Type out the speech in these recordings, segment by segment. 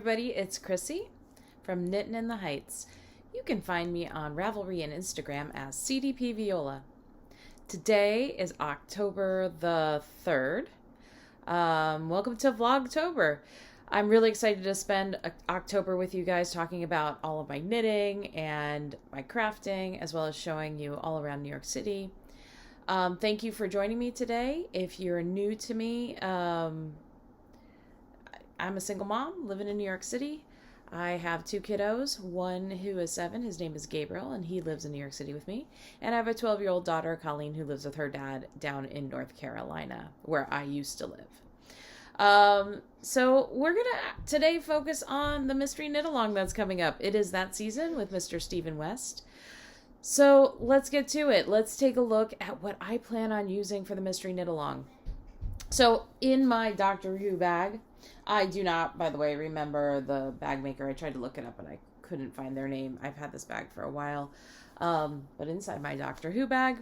everybody, it's Chrissy from Knittin' in the Heights. You can find me on Ravelry and Instagram as CDP Viola. Today is October the 3rd. Welcome to Vlogtober. I'm really excited to spend October with you guys talking about all of my knitting and my crafting, as well as showing you all around New York City. Thank you for joining me today. If you're new to me, I'm a single mom living in New York City. I have two kiddos, one who is 7, his name is Gabriel, and he lives in New York City with me. And I have a 12-year-old daughter, Colleen, who lives with her dad down in North Carolina, where I used to live. So we're going to today focus on the mystery knit along that's coming up. It is that season with Mr. Stephen West. So let's get to it. Let's take a look at what I plan on using for the mystery knit along. So in my Doctor Who bag, I do not, by the way, remember the bag maker. I tried to look it up and I couldn't find their name. I've had this bag for a while. But inside my Doctor Who bag,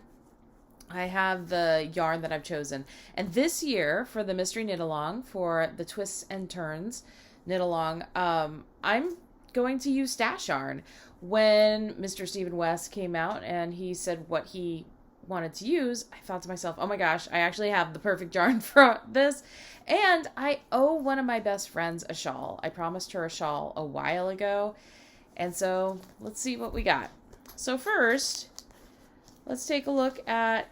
I have the yarn that I've chosen. And this year, for the mystery knit along, for the Twists and Turns knit along, I'm going to use stash yarn. When Mr. Stephen West came out and he said what he wanted to use, I thought to myself, oh my gosh, I actually have the perfect yarn for this. And I owe one of my best friends a shawl. I promised her a shawl a while ago. And so let's see what we got. So first, let's take a look at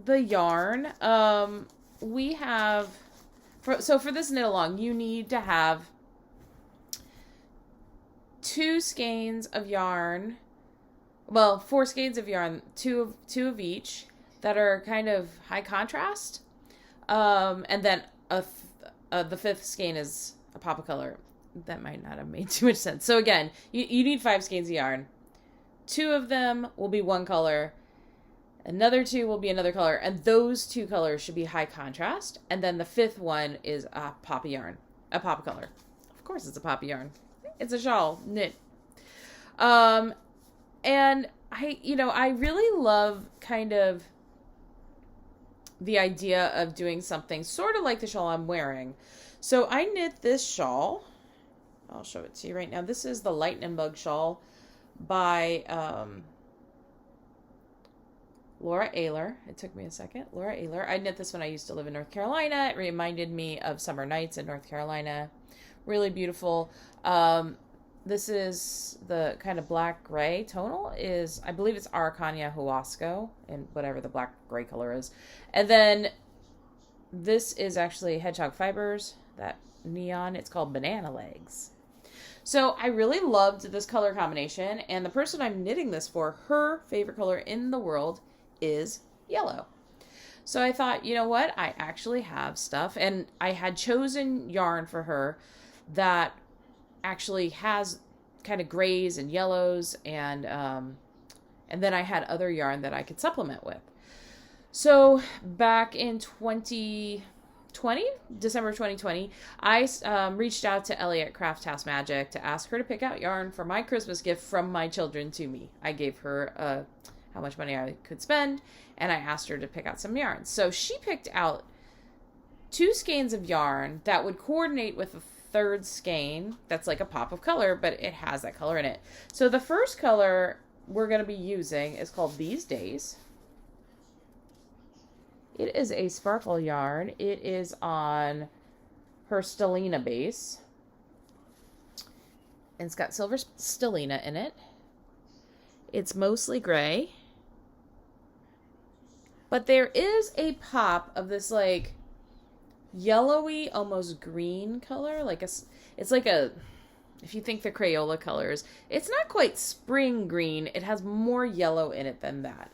the yarn. We have, for this knit along, you need to have 2 skeins of yarn. Well, 4 skeins of yarn, two of each that are kind of high contrast. And then the 5th skein is a pop of color. That might not have made too much sense. So again, you need 5 skeins of yarn. 2 of them will be one color. Another 2 will be another color. And those 2 colors should be high contrast. And then the 5th one is a pop of yarn. A pop of color. Of course it's a pop of yarn. It's a shawl knit. And I really love kind of the idea of doing something sort of like the shawl I'm wearing. So I knit this shawl. I'll show it to you right now. This is the Lightning Bug shawl by Laura Ayler. It took me a second. Laura Ayler. I knit this when I used to live in North Carolina. It reminded me of summer nights in North Carolina. Really beautiful. This is the kind of black gray tonal I believe it's Araucania Huasco, and whatever the black gray color is. And then this is actually Hedgehog Fibers, that neon. It's called Banana Legs. So I really loved this color combination, and the person I'm knitting this for, her favorite color in the world is yellow. So I thought, you know what? I actually have stuff, and I had chosen yarn for her that actually has kind of grays and yellows, and then I had other yarn that I could supplement with. So back in December 2020, I reached out to Ellie at Craft House Magic to ask her to pick out yarn for my Christmas gift from my children to me. I gave her how much money I could spend, and I asked her to pick out some yarn. So she picked out 2 skeins of yarn that would coordinate with the 3rd skein. That's like a pop of color, but it has that color in it. So the first color we're going to be using is called These Days. It is a sparkle yarn. It is on her Stellina base. And it's got silver Stellina in it. It's mostly gray. But there is a pop of this like yellowy, almost green color. It's like if you think the Crayola colors, it's not quite spring green. It has more yellow in it than that.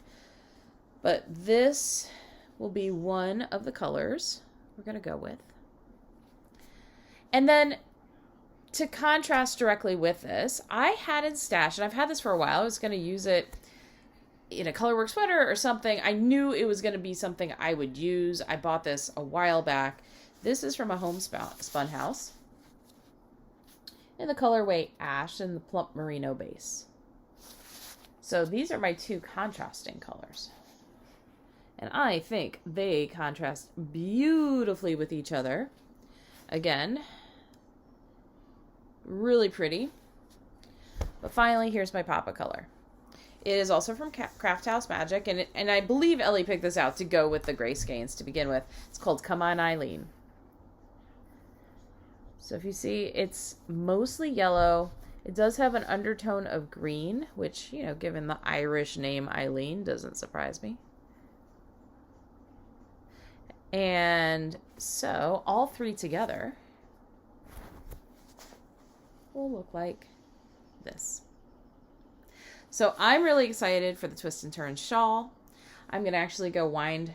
But this will be one of the colors we're going to go with. And then to contrast directly with this, I had in stash, and I've had this for a while. I was going to use it in a colorwork sweater or something. I knew it was going to be something I would use. I bought this a while back. This is from a homespun house in the colorway Ash and the plump merino base. So these are my 2 contrasting colors. And I think they contrast beautifully with each other. Again, Really pretty. But finally, here's my Papa color. It is also from Craft House Magic, and I believe Ellie picked this out to go with the gray skeins to begin with. It's called Come On Eileen. So if you see, it's mostly yellow. It does have an undertone of green, which, you know, given the Irish name Eileen, doesn't surprise me. And so all three together will look like this. So I'm really excited for the Twist and Turns shawl. I'm going to actually go wind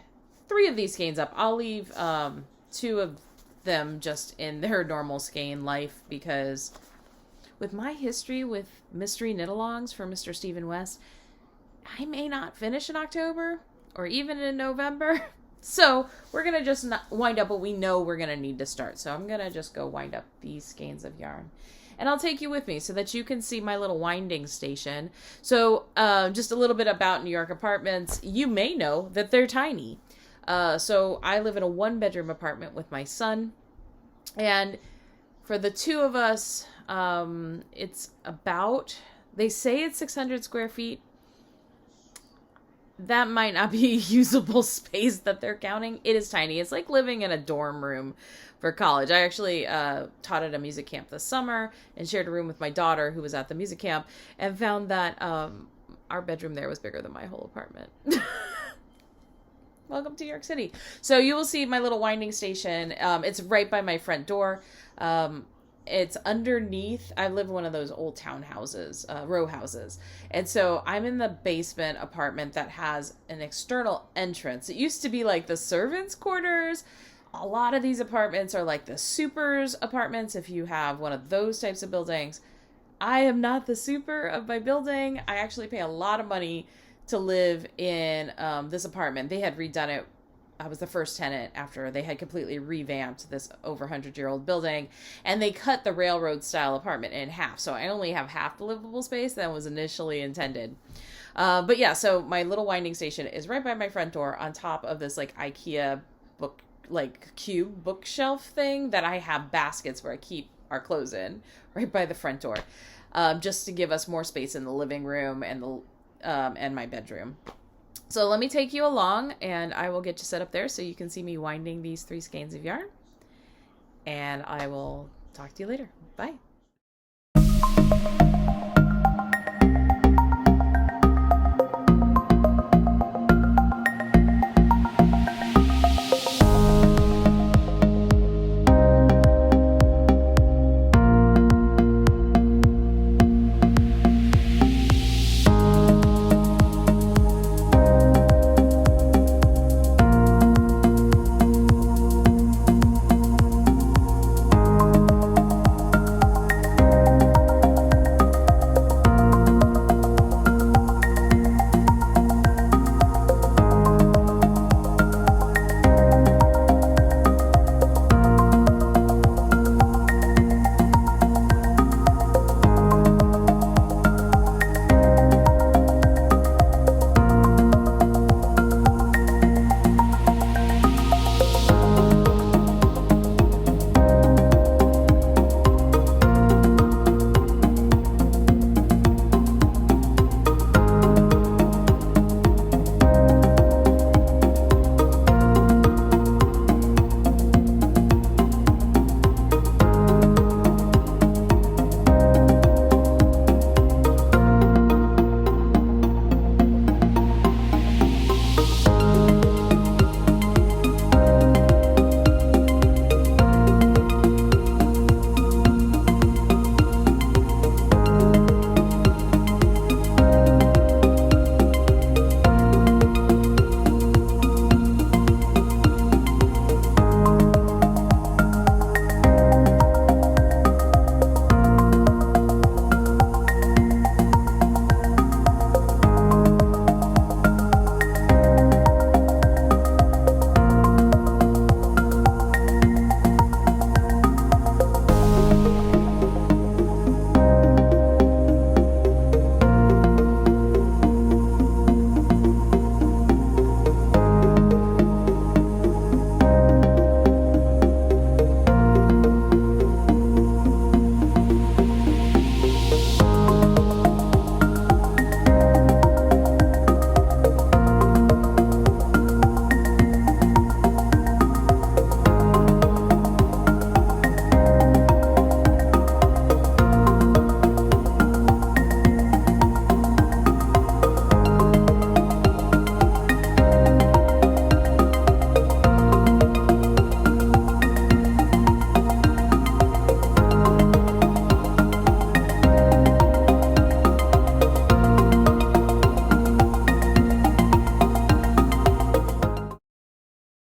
3 of these skeins up. I'll leave 2 of them just in their normal skein life, because with my history with mystery knit-alongs for Mr. Stephen West, I may not finish in October or even in November. So we're going to just wind up what we know we're going to need to start. So I'm going to just go wind up these skeins of yarn. And I'll take you with me so that you can see my little winding station. So just a little bit about New York apartments. You may know that they're tiny. So I live in a 1-bedroom apartment with my son. And for the 2 of us, it's about, they say it's 600 square feet. That might not be usable space that they're counting. It is tiny. It's like living in a dorm room for college. I actually taught at a music camp this summer and shared a room with my daughter who was at the music camp, and found that our bedroom there was bigger than my whole apartment. Welcome to New York City. So you will see my little winding station. It's right by my front door. It's underneath. I live in one of those old townhouses, row houses. And so I'm in the basement apartment that has an external entrance. It used to be like the servants' quarters. A lot of these apartments are like the supers apartments if you have one of those types of buildings. I am not the super of my building. I actually pay a lot of money to live in this apartment. They had redone it. I was the first tenant after they had completely revamped this over 100-year-old building, and they cut the railroad style apartment in half. So I only have half the livable space that was initially intended. But yeah, so my little winding station is right by my front door on top of this like IKEA book, like cube bookshelf thing that I have baskets where I keep our clothes in right by the front door, just to give us more space in the living room and the and my bedroom. So let me take you along, and I will get you set up there so you can see me winding these 3 skeins of yarn. And I will talk to you later. Bye.